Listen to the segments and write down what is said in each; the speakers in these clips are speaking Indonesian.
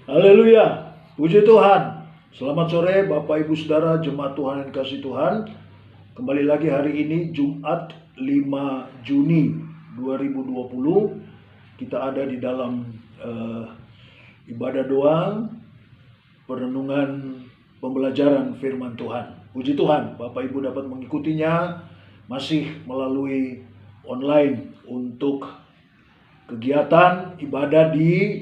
Haleluya, puji Tuhan. Selamat sore Bapak Ibu Saudara Jemaat Tuhan yang kasih Tuhan. Kembali lagi hari ini Jumat 5 Juni 2020. Kita ada di dalam ibadah doa, perenungan, pembelajaran firman Tuhan. Puji Tuhan, Bapak Ibu dapat mengikutinya masih melalui online untuk kegiatan ibadah di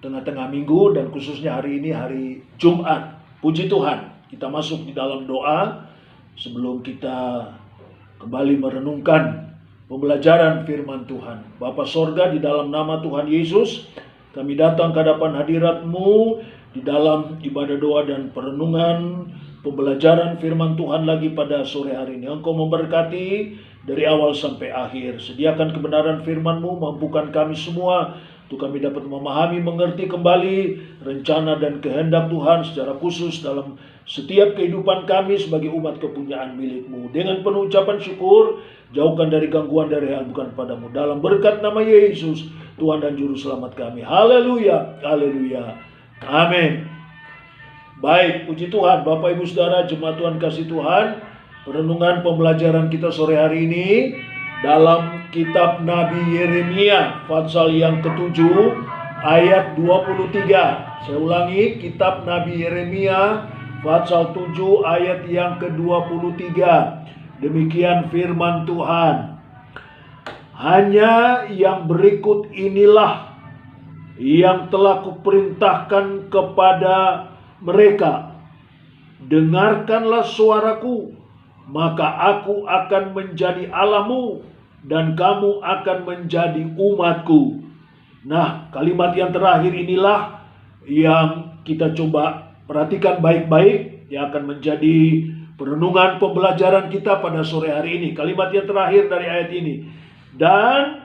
tengah-tengah minggu dan khususnya hari ini hari Jumat. Puji Tuhan, kita masuk di dalam doa sebelum kita kembali merenungkan pembelajaran firman Tuhan. Bapa Sorga, di dalam nama Tuhan Yesus, kami datang ke hadapan hadirat-Mu di dalam ibadah doa dan perenungan pembelajaran firman Tuhan lagi pada sore hari ini. Engkau memberkati dari awal sampai akhir. Sediakan kebenaran firman-Mu, mampukan kami semua untuk kami dapat memahami, mengerti kembali rencana dan kehendak Tuhan secara khusus dalam setiap kehidupan kami sebagai umat kepunyaan milik-Mu. Dengan penuh ucapan syukur, jauhkan dari gangguan dari hal bukan padamu. Dalam berkat nama Yesus, Tuhan dan Juru Selamat kami. Haleluya, haleluya, amin. Baik, puji Tuhan, Bapak Ibu Saudara Jemaat Tuhan kasih Tuhan. Perenungan pembelajaran kita sore hari ini dalam kitab Nabi Yeremia pasal yang ke-7 ayat 23. Saya ulangi, kitab Nabi Yeremia pasal 7 ayat yang ke-23. Demikian firman Tuhan. Hanya yang berikut inilah yang telah kuperintahkan kepada mereka. Dengarkanlah suaraku, maka aku akan menjadi Allahmu dan kamu akan menjadi umatku. Nah, kalimat yang terakhir inilah yang kita coba perhatikan baik-baik, yang akan menjadi perenungan pembelajaran kita pada sore hari ini. Kalimat yang terakhir dari ayat ini. Dan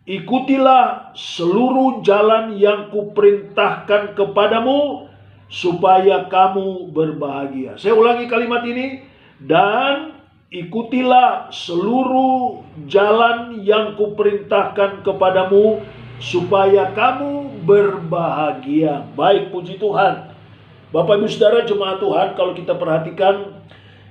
ikutilah seluruh jalan yang kuperintahkan kepadamu supaya kamu berbahagia. Saya ulangi kalimat ini. Dan ikutilah seluruh jalan yang kuperintahkan kepadamu supaya kamu berbahagia. Baik, puji Tuhan. Bapak Ibu Saudara Jemaat Tuhan, kalau kita perhatikan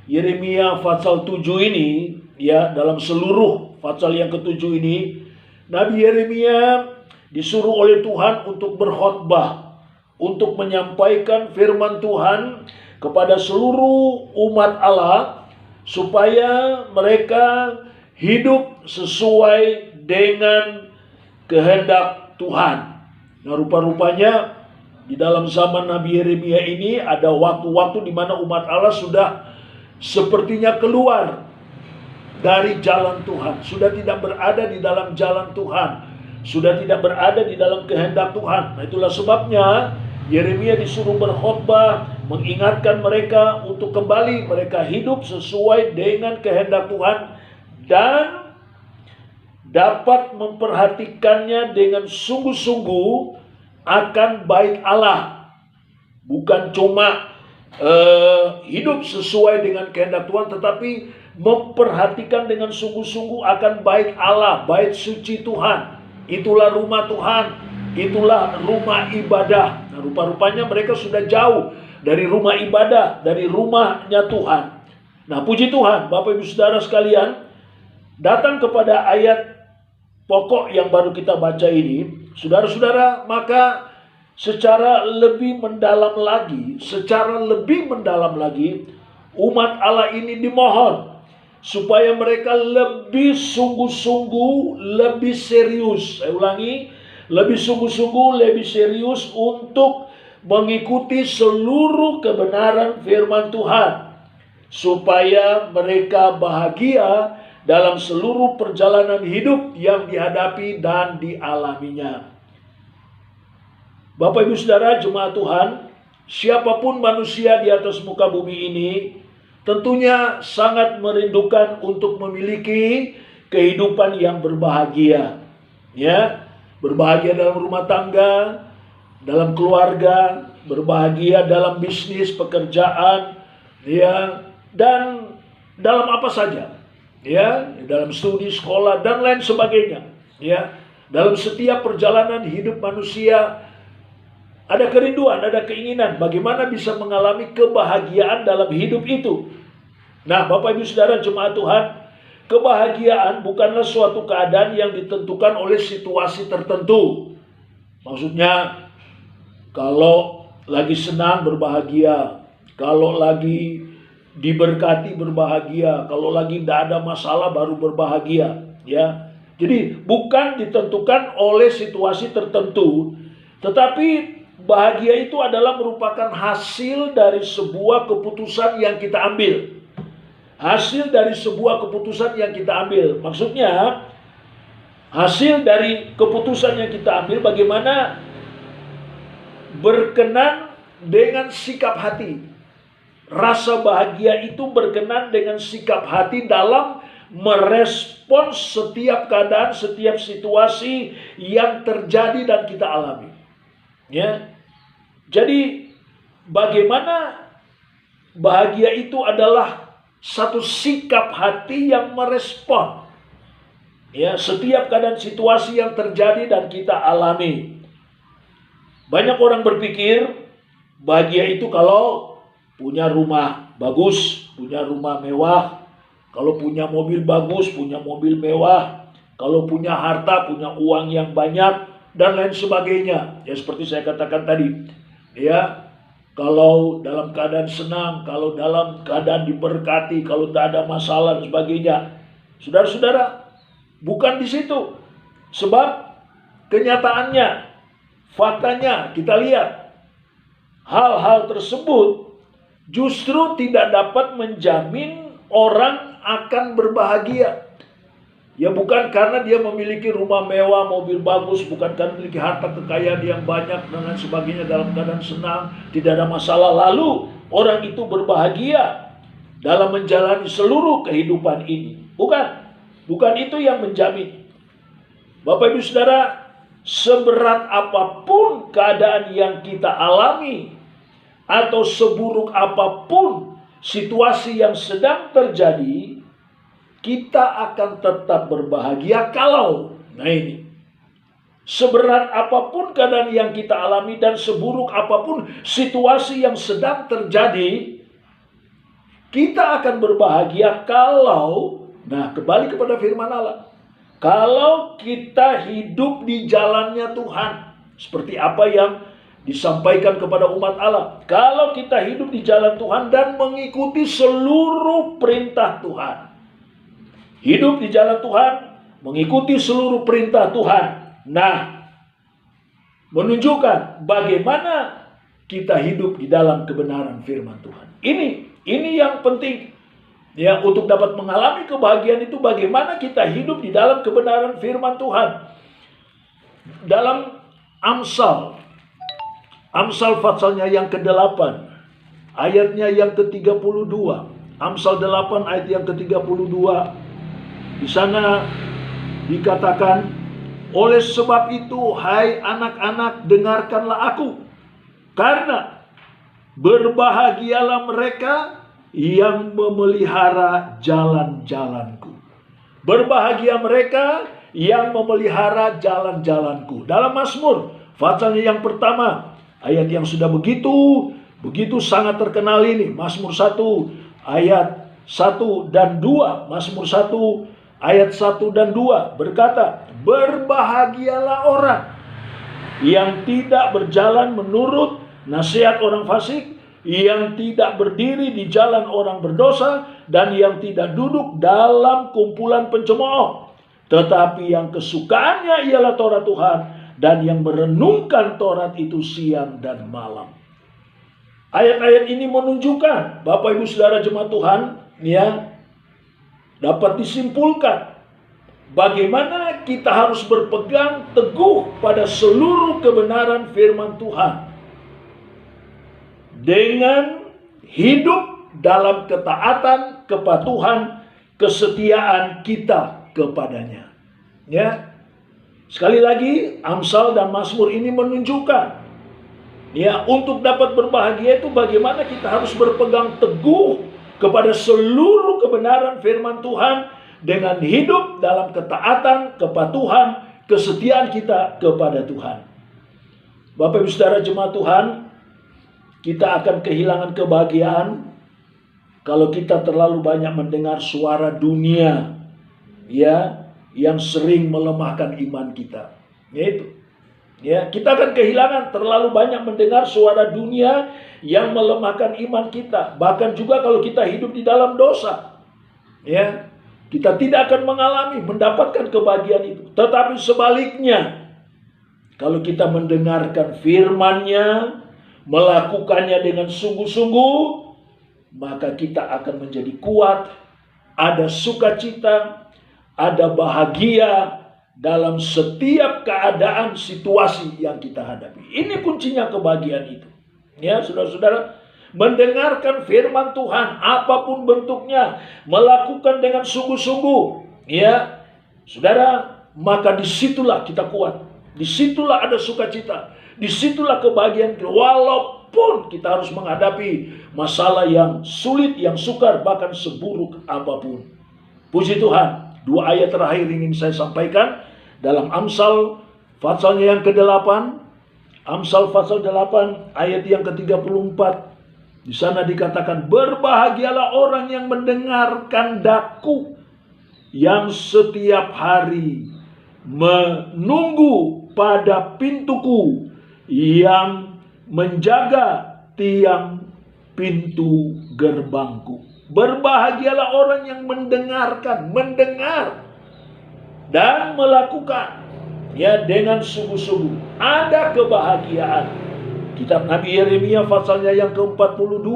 Yeremia pasal 7 ini, ya, dalam seluruh pasal yang ke-7 ini, Nabi Yeremia disuruh oleh Tuhan untuk berkhotbah, untuk menyampaikan firman Tuhan kepada seluruh umat Allah supaya mereka hidup sesuai dengan kehendak Tuhan. Nah, rupa-rupanya di dalam zaman Nabi Yeremia ini ada waktu-waktu di mana umat Allah sudah sepertinya keluar dari jalan Tuhan, sudah tidak berada di dalam jalan Tuhan, sudah tidak berada di dalam kehendak Tuhan. Nah, itulah sebabnya Yeremia disuruh berkhotbah, mengingatkan mereka untuk kembali mereka hidup sesuai dengan kehendak Tuhan dan dapat memperhatikannya dengan sungguh-sungguh akan baik Allah. Bukan cuma hidup sesuai dengan kehendak Tuhan, tetapi memperhatikan dengan sungguh-sungguh akan baik Allah, bait suci Tuhan. Itulah rumah Tuhan, itulah rumah ibadah. Nah, rupa-rupanya mereka sudah jauh dari rumah ibadah, dari rumahnya Tuhan. Nah, puji Tuhan, Bapak Ibu Saudara sekalian, datang kepada ayat pokok yang baru kita baca ini, saudara-saudara, maka secara lebih mendalam lagi, umat Allah ini dimohon supaya mereka lebih sungguh-sungguh, lebih serius. Saya ulangi, lebih sungguh-sungguh, lebih serius untuk mengikuti seluruh kebenaran firman Tuhan, supaya mereka bahagia dalam seluruh perjalanan hidup yang dihadapi dan dialaminya. Bapak Ibu Saudara Jemaat Tuhan, siapapun manusia di atas muka bumi ini tentunya sangat merindukan untuk memiliki kehidupan yang berbahagia, ya. Berbahagia dalam rumah tangga, dalam keluarga, berbahagia dalam bisnis, pekerjaan, ya, dan dalam apa saja. ya, dalam studi, sekolah, dan lain sebagainya. Ya, dalam setiap perjalanan hidup manusia ada kerinduan, ada keinginan bagaimana bisa mengalami kebahagiaan dalam hidup itu. Nah, Bapak Ibu Saudara jemaat Tuhan, kebahagiaan bukanlah suatu keadaan yang ditentukan oleh situasi tertentu. Maksudnya, kalau lagi senang berbahagia, kalau lagi diberkati berbahagia, kalau lagi tidak ada masalah baru berbahagia, ya. Jadi bukan ditentukan oleh situasi tertentu, tetapi bahagia itu adalah merupakan hasil dari sebuah keputusan yang kita ambil. Hasil dari sebuah keputusan yang kita ambil. Maksudnya, hasil dari keputusan yang kita ambil bagaimana berkenan dengan sikap hati. Rasa bahagia itu berkenan dengan sikap hati dalam merespons setiap keadaan, setiap situasi yang terjadi dan kita alami. Ya. Jadi bagaimana bahagia itu adalah satu sikap hati yang merespon, ya, setiap keadaan situasi yang terjadi dan kita alami. Banyak orang berpikir bahagia itu kalau punya rumah bagus, punya rumah mewah, kalau punya mobil bagus, punya mobil mewah, kalau punya harta, punya uang yang banyak, dan lain sebagainya. Ya, seperti saya katakan tadi, ya, kalau dalam keadaan senang, kalau dalam keadaan diberkati, kalau tidak ada masalah dan sebagainya. Saudara-saudara, bukan di situ. Sebab kenyataannya, faktanya kita lihat, hal-hal tersebut justru tidak dapat menjamin orang akan berbahagia. Ya, bukan karena dia memiliki rumah mewah, mobil bagus, bukan karena memiliki harta kekayaan yang banyak dan lain sebagainya, dalam keadaan senang, tidak ada masalah, lalu orang itu berbahagia dalam menjalani seluruh kehidupan ini. Bukan itu yang menjamin. Bapak Ibu Saudara, seberat apapun keadaan yang kita alami atau seburuk apapun situasi yang sedang terjadi, kita akan tetap berbahagia kalau, nah ini, seberat apapun keadaan yang kita alami dan seburuk apapun situasi yang sedang terjadi, kita akan berbahagia kalau, nah kembali kepada firman Allah, kalau kita hidup di jalannya Tuhan, seperti apa yang disampaikan kepada umat Allah. Kalau kita hidup di jalan Tuhan dan mengikuti seluruh perintah Tuhan. Hidup di jalan Tuhan, mengikuti seluruh perintah Tuhan. Nah, menunjukkan bagaimana kita hidup di dalam kebenaran firman Tuhan. Ini yang penting. Ya, untuk dapat mengalami kebahagiaan itu bagaimana kita hidup di dalam kebenaran firman Tuhan. Dalam Amsal pasalnya yang ke-8, ayatnya yang ke-32. Amsal 8 ayat yang ke-32. Di sana dikatakan, oleh sebab itu, hai anak-anak, dengarkanlah aku. Karena berbahagialah mereka yang memelihara jalan-jalanku. Berbahagia mereka yang memelihara jalan-jalanku. Dalam Mazmur, pasalnya yang pertama, ayat yang sudah begitu sangat terkenal ini. Mazmur 1 ayat 1 dan 2. Mazmur 1 ayat 1 dan 2 berkata, berbahagialah orang yang tidak berjalan menurut nasihat orang fasik, yang tidak berdiri di jalan orang berdosa, dan yang tidak duduk dalam kumpulan pencemooh, tetapi yang kesukaannya ialah Taurat Tuhan, dan yang merenungkan Taurat itu siang dan malam. Ayat-ayat ini menunjukkan, Bapak Ibu Saudara jemaat Tuhan, ya, dapat disimpulkan bagaimana kita harus berpegang teguh pada seluruh kebenaran firman Tuhan dengan hidup dalam ketaatan, kepatuhan, kesetiaan kita kepadanya. Ya, sekali lagi, Amsal dan Mazmur ini menunjukkan, ya, untuk dapat berbahagia itu bagaimana kita harus berpegang teguh kepada seluruh kebenaran firman Tuhan dengan hidup dalam ketaatan, kepatuhan, kesetiaan kita kepada Tuhan. Bapak Ibu Saudara jemaat Tuhan, kita akan kehilangan kebahagiaan kalau kita terlalu banyak mendengar suara dunia, ya, yang sering melemahkan iman kita. Yaitu, ya, kita akan kehilangan terlalu banyak mendengar suara dunia yang melemahkan iman kita. Bahkan juga kalau kita hidup di dalam dosa, ya, kita tidak akan mendapatkan kebahagiaan itu. Tetapi sebaliknya, kalau kita mendengarkan firman-Nya, melakukannya dengan sungguh-sungguh, maka kita akan menjadi kuat, ada sukacita, ada bahagia dalam setiap keadaan situasi yang kita hadapi. Ini kuncinya kebahagiaan itu. Ya, saudara-saudara, mendengarkan firman Tuhan apapun bentuknya, melakukan dengan sungguh-sungguh, ya, saudara, maka disitulah kita kuat. Disitulah ada sukacita, disitulah kebahagiaan kita. Walaupun kita harus menghadapi masalah yang sulit, yang sukar, bahkan seburuk apapun. Puji Tuhan, 2 ayat terakhir ingin saya sampaikan dalam Amsal pasalnya yang ke-8. Amsal pasal 8 ayat yang ke-34. Di sana dikatakan, berbahagialah orang yang mendengarkan daku, yang setiap hari menunggu pada pintuku, yang menjaga tiang pintu gerbangku. Berbahagialah orang yang mendengar dan melakukan, ya, dengan sungguh-sungguh. Ada kebahagiaan. Kitab Nabi Yeremia pasalnya yang ke-42.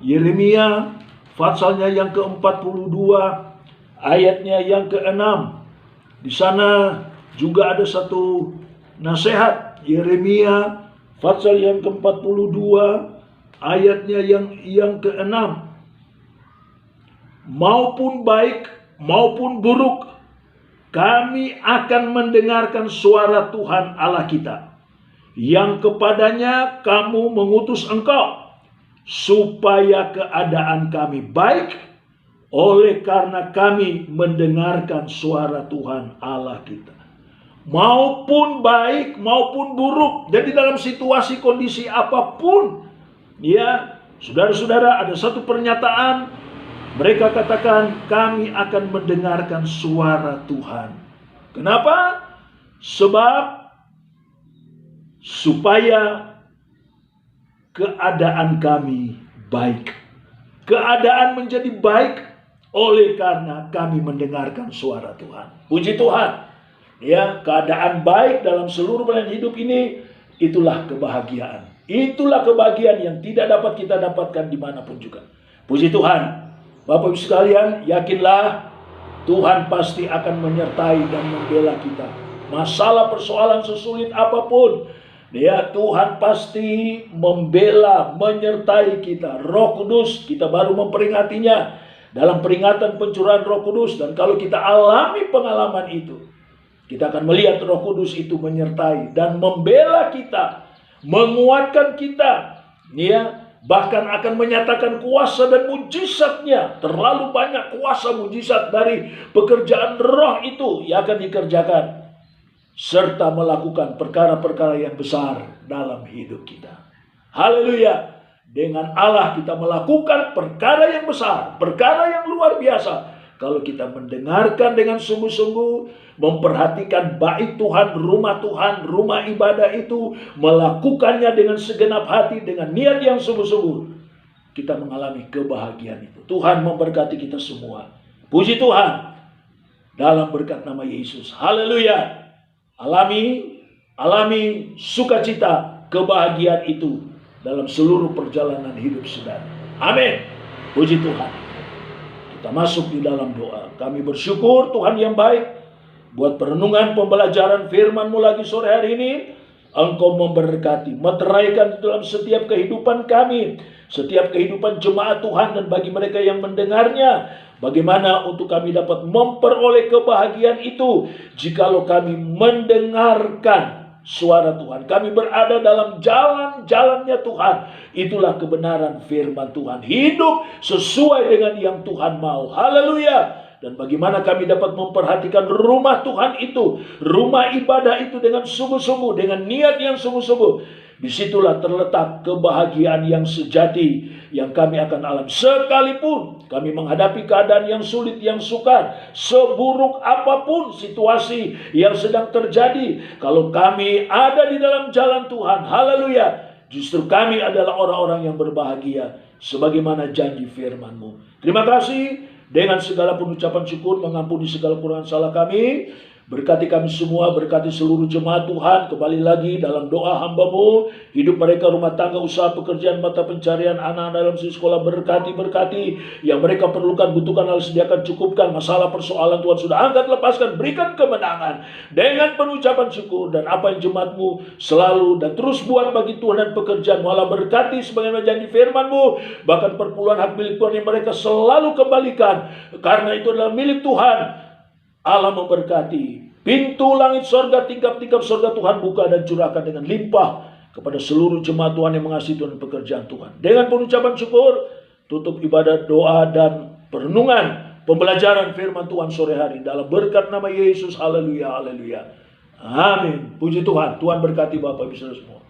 Yeremia pasalnya yang ke-42 ayatnya yang ke-6. Di sana juga ada satu nasihat. Yeremia pasal yang ke-42 ayatnya yang ke-6. Maupun baik maupun buruk, kami akan mendengarkan suara Tuhan Allah kita, yang kepadanya kamu mengutus engkau, supaya keadaan kami baik, oleh karena kami mendengarkan suara Tuhan Allah kita. Maupun baik maupun buruk. Jadi dalam situasi kondisi apapun, ya, saudara-saudara, ada satu pernyataan. Mereka katakan, kami akan mendengarkan suara Tuhan. Kenapa? Sebab supaya keadaan kami baik. Keadaan menjadi baik oleh karena kami mendengarkan suara Tuhan. Puji Tuhan. Ya, keadaan baik dalam seluruh bagian hidup ini, itulah kebahagiaan. Itulah kebahagiaan yang tidak dapat kita dapatkan dimanapun juga. Puji Tuhan. Bapak Ibu sekalian, yakinlah Tuhan pasti akan menyertai dan membela kita. Masalah persoalan sesulit apapun, ya, Tuhan pasti membela, menyertai kita. Roh Kudus, kita baru memperingatinya dalam peringatan pencurahan Roh Kudus. Dan kalau kita alami pengalaman itu, kita akan melihat Roh Kudus itu menyertai dan membela kita, menguatkan kita, ya, bahkan akan menyatakan kuasa dan mujizatnya. Terlalu banyak kuasa mujizat dari pekerjaan Roh itu yang akan dikerjakan, serta melakukan perkara-perkara yang besar dalam hidup kita. Haleluya. Dengan Allah kita melakukan perkara yang besar, perkara yang luar biasa. Kalau kita mendengarkan dengan sungguh-sungguh, memperhatikan bait Tuhan, rumah ibadah itu, melakukannya dengan segenap hati, dengan niat yang sungguh-sungguh, kita mengalami kebahagiaan itu. Tuhan memberkati kita semua. Puji Tuhan. Dalam berkat nama Yesus. Haleluya. Alami sukacita, kebahagiaan itu dalam seluruh perjalanan hidup saudara. Amin. Puji Tuhan. Kita masuk di dalam doa. Kami bersyukur Tuhan yang baik, buat perenungan pembelajaran firman-Mu lagi sore hari ini. Engkau memberkati, meteraikan dalam setiap kehidupan kami, setiap kehidupan jemaat Tuhan, dan bagi mereka yang mendengarnya, bagaimana untuk kami dapat memperoleh kebahagiaan itu jikalau kami mendengarkan suara Tuhan. Kami berada dalam jalan-jalannya Tuhan. Itulah kebenaran firman Tuhan. Hidup sesuai dengan yang Tuhan mau. Haleluya. dan bagaimana kami dapat memperhatikan rumah Tuhan itu, rumah ibadah itu dengan sungguh-sungguh, dengan niat yang sungguh-sungguh. Disitulah terletak kebahagiaan yang sejati yang kami akan alami. Sekalipun kami menghadapi keadaan yang sulit, yang sukar, seburuk apapun situasi yang sedang terjadi, kalau kami ada di dalam jalan Tuhan, haleluya, justru kami adalah orang-orang yang berbahagia, sebagaimana janji firman-Mu. Terima kasih, dengan segala pengucapan syukur, mengampuni segala kekurangan salah kami. Berkati kami semua, berkati seluruh jemaat Tuhan. Kembali lagi dalam doa hamba-Mu, hidup mereka, rumah tangga, usaha, pekerjaan, mata pencarian, anak-anak dalam sekolah, berkati yang mereka perlukan, butuhkan, harus sediakan, cukupkan. Masalah persoalan Tuhan sudah angkat, lepaskan, berikan kemenangan dengan penucapan syukur. Dan apa yang jemaat-Mu selalu dan terus buat bagi Tuhan dan pekerjaan, malah berkati sebagaimana janji firman-Mu, bahkan perpuluhan hak milik Tuhan yang mereka selalu kembalikan, karena itu adalah milik Tuhan. Allah memberkati. Pintu langit sorga, tingkap-tingkap sorga Tuhan buka dan curahkan dengan limpah kepada seluruh jemaat Tuhan yang mengasihi Tuhan dan pekerjaan Tuhan. Dengan pengucapan syukur, tutup ibadah, doa, dan perenungan pembelajaran firman Tuhan sore hari dalam berkat nama Yesus. Haleluya, haleluya. Amin. Puji Tuhan. Tuhan berkati Bapak Ibu Saudara semua.